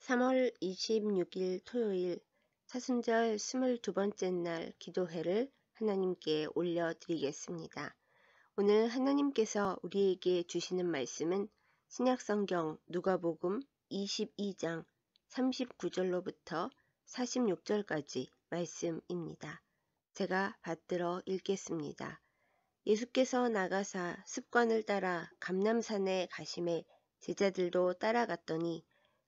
3월 26일 토요일 사순절 22번째 날 기도회를 하나님께 올려드리겠습니다. 오늘 하나님께서 우리에게 주시는 말씀은 신약성경 누가복음 22장 39절로부터 46절까지 말씀입니다. 제가 받들어 읽겠습니다. 예수께서 나가사 습관을 따라 감람산에 가심에 제자들도 따라갔더니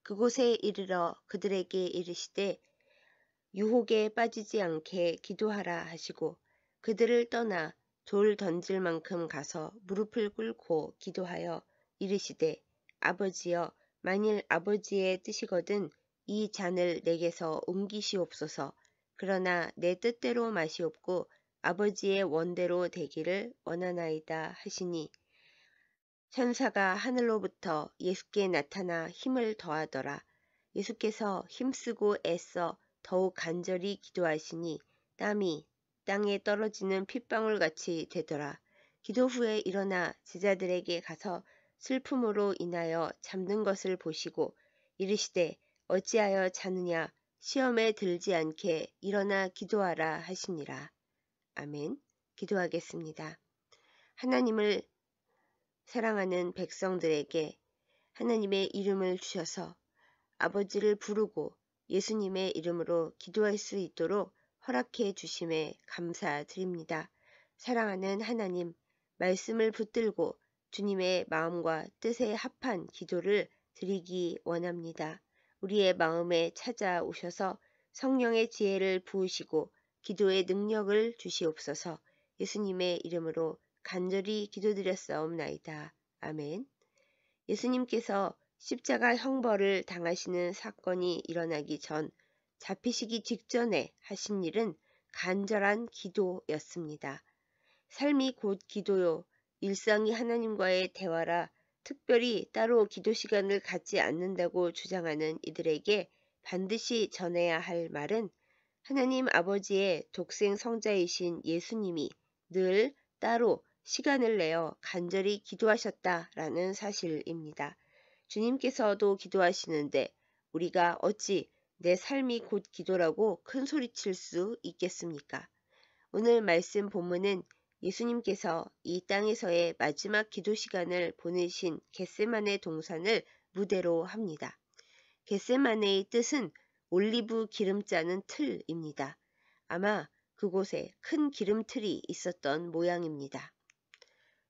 그곳에 이르러 그들에게 이르시되 유혹에 빠지지 않게 기도하라 하시고 그들을 떠나 돌 던질 만큼 가서 무릎을 꿇고 기도하여 이르시되 아버지여 만일 아버지의 뜻이거든 이 잔을 내게서 옮기시옵소서. 그러나 내 뜻대로 마시옵고 아버지의 원대로 되기를 원하나이다 하시니 천사가 하늘로부터 예수께 나타나 힘을 더하더라. 예수께서 힘쓰고 애써 더욱 간절히 기도하시니 땀이 땅에 떨어지는 핏방울같이 되더라. 기도 후에 일어나 제자들에게 가서 슬픔으로 인하여 잠든 것을 보시고 이르시되 어찌하여 자느냐 시험에 들지 않게 일어나 기도하라 하시니라. 아멘. 기도하겠습니다. 하나님을 사랑하는 백성들에게 하나님의 이름을 주셔서 아버지를 부르고 예수님의 이름으로 기도할 수 있도록 허락해 주심에 감사드립니다. 사랑하는 하나님, 말씀을 붙들고 주님의 마음과 뜻에 합한 기도를 드리기 원합니다. 우리의 마음에 찾아오셔서 성령의 지혜를 부으시고 기도의 능력을 주시옵소서. 예수님의 이름으로 간절히 기도드렸사옵나이다. 아멘. 예수님께서 십자가 형벌을 당하시는 사건이 일어나기 전 잡히시기 직전에 하신 일은 간절한 기도였습니다. 삶이 곧 기도요. 일상이 하나님과의 대화라 특별히 따로 기도 시간을 갖지 않는다고 주장하는 이들에게 반드시 전해야 할 말은 하나님 아버지의 독생 성자이신 예수님이 늘 따로 시간을 내어 간절히 기도하셨다라는 사실입니다. 주님께서도 기도하시는데 우리가 어찌 내 삶이 곧 기도라고 큰 소리칠 수 있겠습니까? 오늘 말씀 본문은 예수님께서 이 땅에서의 마지막 기도 시간을 보내신 겟세마네 동산을 무대로 합니다. 겟세마네의 뜻은 올리브 기름 짜는 틀입니다. 아마 그곳에 큰 기름틀이 있었던 모양입니다.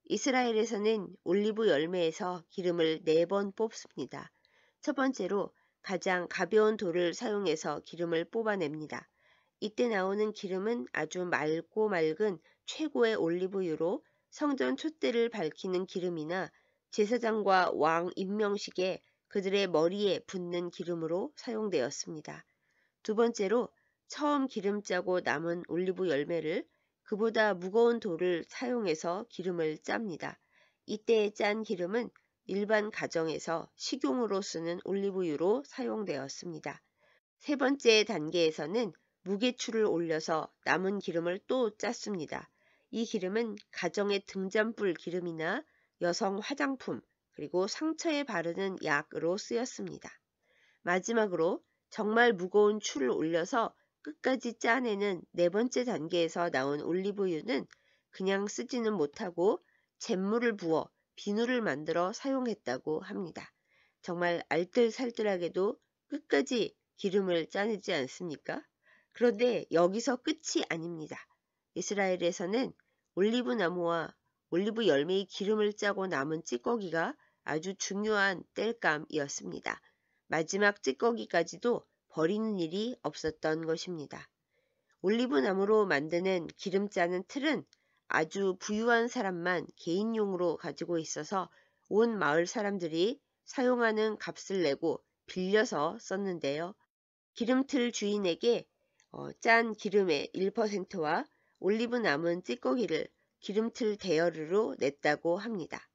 이스라엘에서는 올리브 열매에서 기름을 4번 뽑습니다. 첫 번째로 가장 가벼운 돌을 사용해서 기름을 뽑아냅니다. 이때 나오는 기름은 아주 맑고 맑은 최고의 올리브유로 성전 촛대를 밝히는 기름이나 제사장과 왕 임명식에 그들의 머리에 붓는 기름으로 사용되었습니다. 두 번째로 처음 기름 짜고 남은 올리브 열매를 그보다 무거운 돌을 사용해서 기름을 짭니다. 이때 짠 기름은 일반 가정에서 식용으로 쓰는 올리브유로 사용되었습니다. 세 번째 단계에서는 무게추를 올려서 남은 기름을 또 짰습니다. 이 기름은 가정의 등잔불 기름이나 여성 화장품 그리고 상처에 바르는 약으로 쓰였습니다. 마지막으로 정말 무거운 추를 올려서 끝까지 짜내는 4번째 단계에서 나온 올리브유는 그냥 쓰지는 못하고 잿물을 부어 비누를 만들어 사용했다고 합니다. 정말 알뜰살뜰하게도 끝까지 기름을 짜내지 않습니까? 그런데 여기서 끝이 아닙니다. 이스라엘에서는 올리브 나무와 올리브 열매의 기름을 짜고 남은 찌꺼기가 아주 중요한 땔감이었습니다. 마지막 찌꺼기까지도 버리는 일이 없었던 것입니다. 올리브 나무로 만드는 기름 짜는 틀은 아주 부유한 사람만 개인용으로 가지고 있어서 온 마을 사람들이 사용하는 값을 내고 빌려서 썼는데요. 기름틀 주인에게 짠 기름의 1%와 올리브 남은 찌꺼기를 기름틀 대여료로 냈다고 합니다.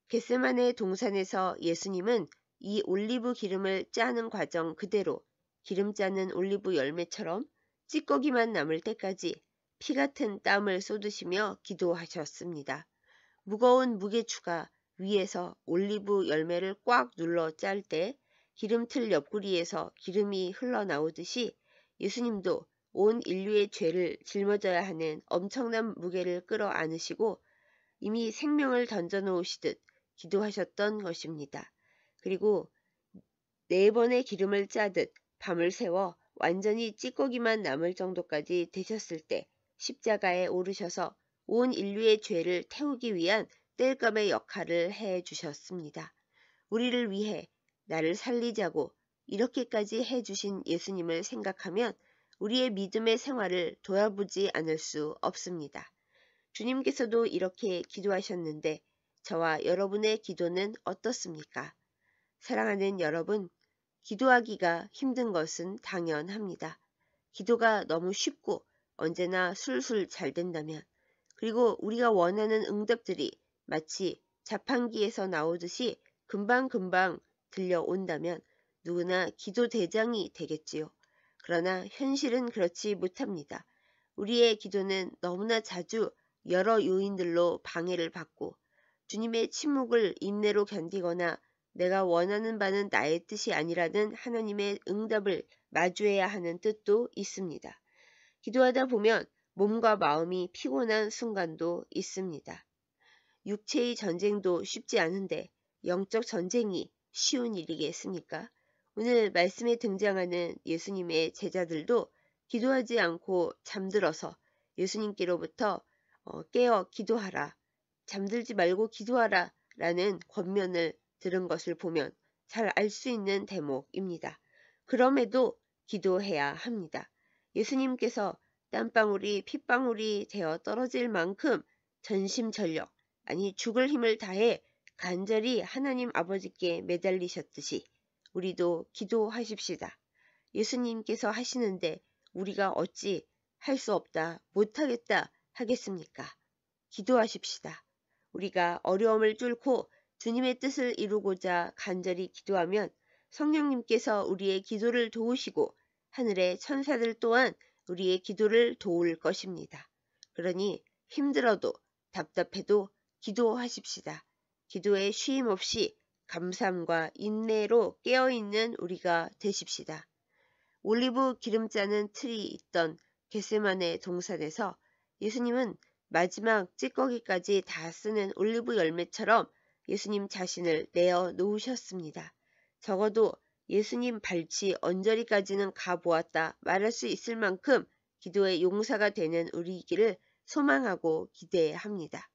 겟세마네 동산에서 예수님은 이 올리브 기름을 짜는 과정 그대로 기름 짜는 올리브 열매처럼 찌꺼기만 남을 때까지 피 같은 땀을 쏟으시며 기도하셨습니다. 무거운 무게추가 위에서 올리브 열매를 꽉 눌러 짤 때 기름틀 옆구리에서 기름이 흘러나오듯이 예수님도 온 인류의 죄를 짊어져야 하는 엄청난 무게를 끌어안으시고 이미 생명을 던져놓으시듯 기도하셨던 것입니다. 그리고 4번의 기름을 짜듯 밤을 새워 완전히 찌꺼기만 남을 정도까지 되셨을 때 십자가에 오르셔서 온 인류의 죄를 태우기 위한 땔감의 역할을 해 주셨습니다. 우리를 위해 나를 살리자고 이렇게까지 해 주신 예수님을 생각하면 우리의 믿음의 생활을 돌아보지 않을 수 없습니다. 주님께서도 이렇게 기도하셨는데 저와 여러분의 기도는 어떻습니까? 사랑하는 여러분, 기도하기가 힘든 것은 당연합니다. 기도가 너무 쉽고 언제나 술술 잘 된다면, 그리고 우리가 원하는 응답들이 마치 자판기에서 나오듯이 금방금방 들려온다면 누구나 기도 대장이 되겠지요. 그러나 현실은 그렇지 못합니다. 우리의 기도는 너무나 자주 여러 요인들로 방해를 받고 주님의 침묵을 인내로 견디거나 내가 원하는 바는 나의 뜻이 아니라는 하나님의 응답을 마주해야 하는 뜻도 있습니다. 기도하다 보면 몸과 마음이 피곤한 순간도 있습니다. 육체의 전쟁도 쉽지 않은데 영적 전쟁이 쉬운 일이겠습니까? 오늘 말씀에 등장하는 예수님의 제자들도 기도하지 않고 잠들어서 예수님께로부터 깨어 기도하라, 잠들지 말고 기도하라 라는 권면을 들은 것을 보면 잘 알 수 있는 대목입니다. 그럼에도 기도해야 합니다. 예수님께서 땀방울이 핏방울이 되어 떨어질 만큼 전심전력, 아니 죽을 힘을 다해 간절히 하나님 아버지께 매달리셨듯이 우리도 기도하십시다. 예수님께서 하시는데 우리가 어찌 할 수 없다, 못하겠다 하겠습니까? 기도하십시다. 우리가 어려움을 뚫고 주님의 뜻을 이루고자 간절히 기도하면 성령님께서 우리의 기도를 도우시고 하늘의 천사들 또한 우리의 기도를 도울 것입니다. 그러니 힘들어도 답답해도 기도하십시다. 기도에 쉼 없이 감사함과 인내로 깨어있는 우리가 되십시다. 올리브 기름 짜는 틀이 있던 겟세마네 동산에서 예수님은 마지막 찌꺼기까지 다 쓰는 올리브 열매처럼 예수님 자신을 내어 놓으셨습니다. 적어도 예수님 발치 언저리까지는 가보았다 말할 수 있을 만큼 기도의 용사가 되는 우리이기를 소망하고 기대합니다.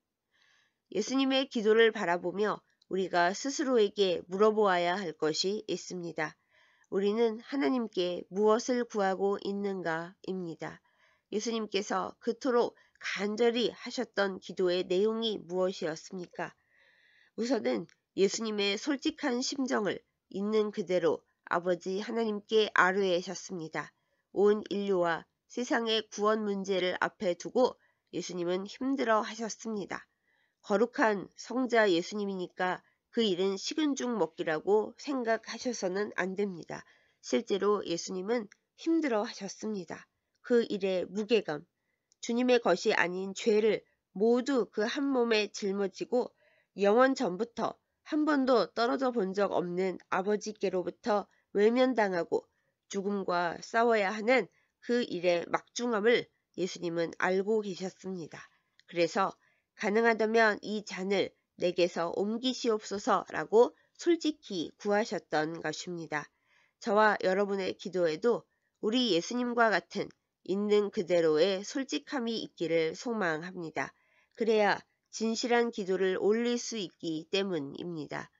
예수님의 기도를 바라보며 우리가 스스로에게 물어보아야 할 것이 있습니다. 우리는 하나님께 무엇을 구하고 있는가입니다. 예수님께서 그토록 간절히 하셨던 기도의 내용이 무엇이었습니까? 우선은 예수님의 솔직한 심정을 있는 그대로 아버지 하나님께 아뢰셨습니다. 온 인류와 세상의 구원 문제를 앞에 두고 예수님은 힘들어 하셨습니다. 거룩한 성자 예수님이니까 그 일은 식은 죽 먹기라고 생각하셔서는 안 됩니다. 실제로 예수님은 힘들어 하셨습니다. 그 일의 무게감, 주님의 것이 아닌 죄를 모두 그 한 몸에 짊어지고 영원 전부터 한 번도 떨어져 본 적 없는 아버지께로부터 외면당하고 죽음과 싸워야 하는 그 일의 막중함을 예수님은 알고 계셨습니다. 그래서 가능하다면 이 잔을 내게서 옮기시옵소서라고 솔직히 구하셨던 것입니다. 저와 여러분의 기도에도 우리 예수님과 같은 있는 그대로의 솔직함이 있기를 소망합니다. 그래야 진실한 기도를 올릴 수 있기 때문입니다.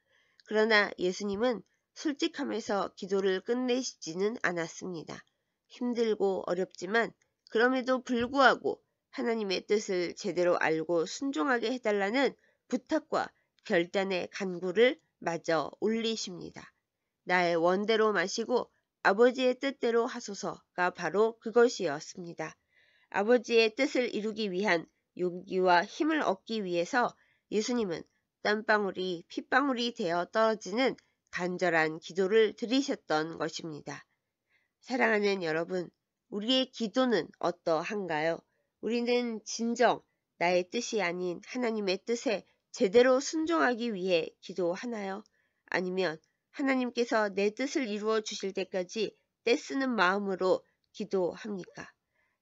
그러나 예수님은 솔직함에서 기도를 끝내시지는 않았습니다. 힘들고 어렵지만 그럼에도 불구하고 하나님의 뜻을 제대로 알고 순종하게 해달라는 부탁과 결단의 간구를 마저 올리십니다. 나의 원대로 마시고 아버지의 뜻대로 하소서가 바로 그것이었습니다. 아버지의 뜻을 이루기 위한 용기와 힘을 얻기 위해서 예수님은 땀방울이 핏방울이 되어 떨어지는 간절한 기도를 드리셨던 것입니다. 사랑하는 여러분, 우리의 기도는 어떠한가요? 우리는 진정 나의 뜻이 아닌 하나님의 뜻에 제대로 순종하기 위해 기도하나요? 아니면 하나님께서 내 뜻을 이루어 주실 때까지 떼쓰는 마음으로 기도합니까?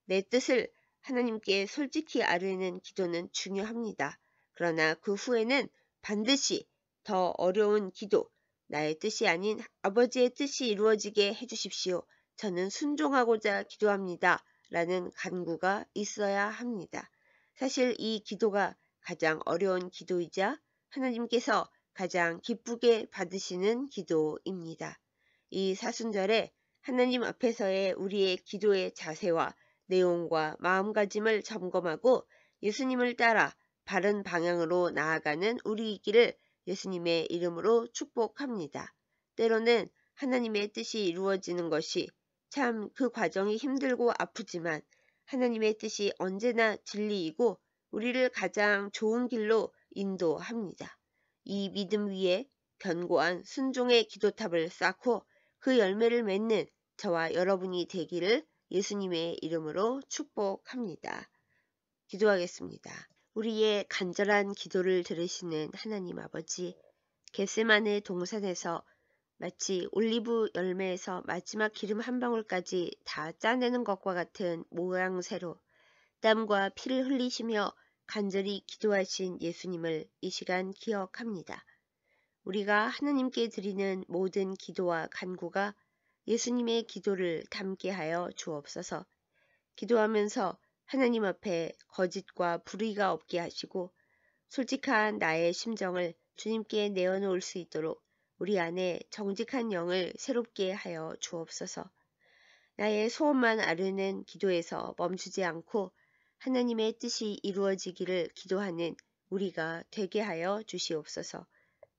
내 뜻을 하나님께 솔직히 아뢰는 기도는 중요합니다. 그러나 그 후에는 반드시 더 어려운 기도, 나의 뜻이 아닌 아버지의 뜻이 이루어지게 해주십시오. 저는 순종하고자 기도합니다. 라는 간구가 있어야 합니다. 사실 이 기도가 가장 어려운 기도이자 하나님께서 가장 기쁘게 받으시는 기도입니다. 이 사순절에 하나님 앞에서의 우리의 기도의 자세와 내용과 마음가짐을 점검하고 예수님을 따라 바른 방향으로 나아가는 우리이기를 예수님의 이름으로 축복합니다. 때로는 하나님의 뜻이 이루어지는 것이 참 그 과정이 힘들고 아프지만 하나님의 뜻이 언제나 진리이고 우리를 가장 좋은 길로 인도합니다. 이 믿음 위에 견고한 순종의 기도탑을 쌓고 그 열매를 맺는 저와 여러분이 되기를 예수님의 이름으로 축복합니다. 기도하겠습니다. 우리의 간절한 기도를 들으시는 하나님 아버지, 겟세마네 동산에서 마치 올리브 열매에서 마지막 기름 한 방울까지 다 짜내는 것과 같은 모양새로 땀과 피를 흘리시며 간절히 기도하신 예수님을 이 시간 기억합니다. 우리가 하나님께 드리는 모든 기도와 간구가 예수님의 기도를 담게 하여 주옵소서. 기도하면서 하나님 앞에 거짓과 불의가 없게 하시고 솔직한 나의 심정을 주님께 내어놓을 수 있도록 우리 안에 정직한 영을 새롭게 하여 주옵소서. 나의 소원만 아르는 기도에서 멈추지 않고 하나님의 뜻이 이루어지기를 기도하는 우리가 되게 하여 주시옵소서.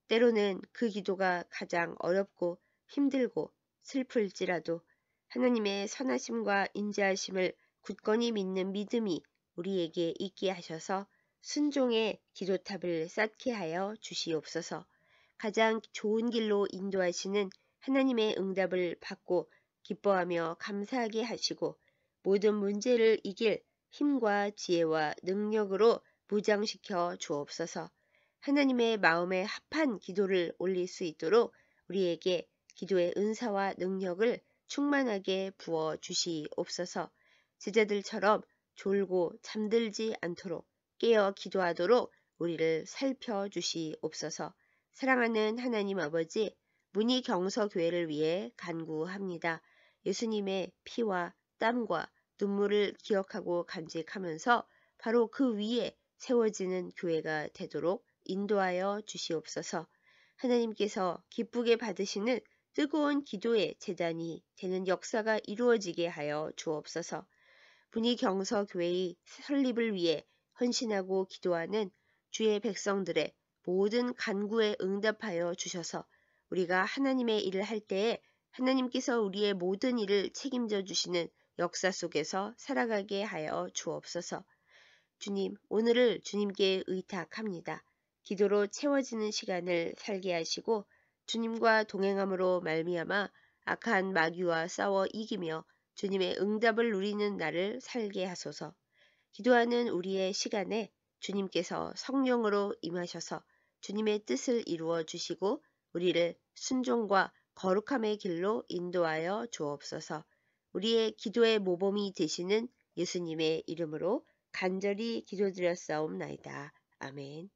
때로는 그 기도가 가장 어렵고 힘들고 슬플지라도 하나님의 선하심과 인자하심을 굳건히 믿는 믿음이 우리에게 있게 하셔서 순종의 기도탑을 쌓게 하여 주시옵소서. 가장 좋은 길로 인도하시는 하나님의 응답을 받고 기뻐하며 감사하게 하시고 모든 문제를 이길 힘과 지혜와 능력으로 무장시켜 주옵소서. 하나님의 마음에 합한 기도를 올릴 수 있도록 우리에게 기도의 은사와 능력을 충만하게 부어 주시옵소서. 제자들처럼 졸고 잠들지 않도록 깨어 기도하도록 우리를 살펴주시옵소서. 사랑하는 하나님 아버지, 문희경서교회를 위해 간구합니다. 예수님의 피와 땀과 눈물을 기억하고 간직하면서 바로 그 위에 세워지는 교회가 되도록 인도하여 주시옵소서. 하나님께서 기쁘게 받으시는 뜨거운 기도의 제단이 되는 역사가 이루어지게 하여 주옵소서. 문희경서교회의 설립을 위해 헌신하고 기도하는 주의 백성들의 모든 간구에 응답하여 주셔서 우리가 하나님의 일을 할 때에 하나님께서 우리의 모든 일을 책임져 주시는 역사 속에서 살아가게 하여 주옵소서. 주님, 오늘을 주님께 의탁합니다. 기도로 채워지는 시간을 살게 하시고 주님과 동행함으로 말미암아 악한 마귀와 싸워 이기며 주님의 응답을 누리는 날을 살게 하소서. 기도하는 우리의 시간에 주님께서 성령으로 임하셔서 주님의 뜻을 이루어 주시고 우리를 순종과 거룩함의 길로 인도하여 주옵소서. 우리의 기도의 모범이 되시는 예수님의 이름으로 간절히 기도드렸사옵나이다. 아멘.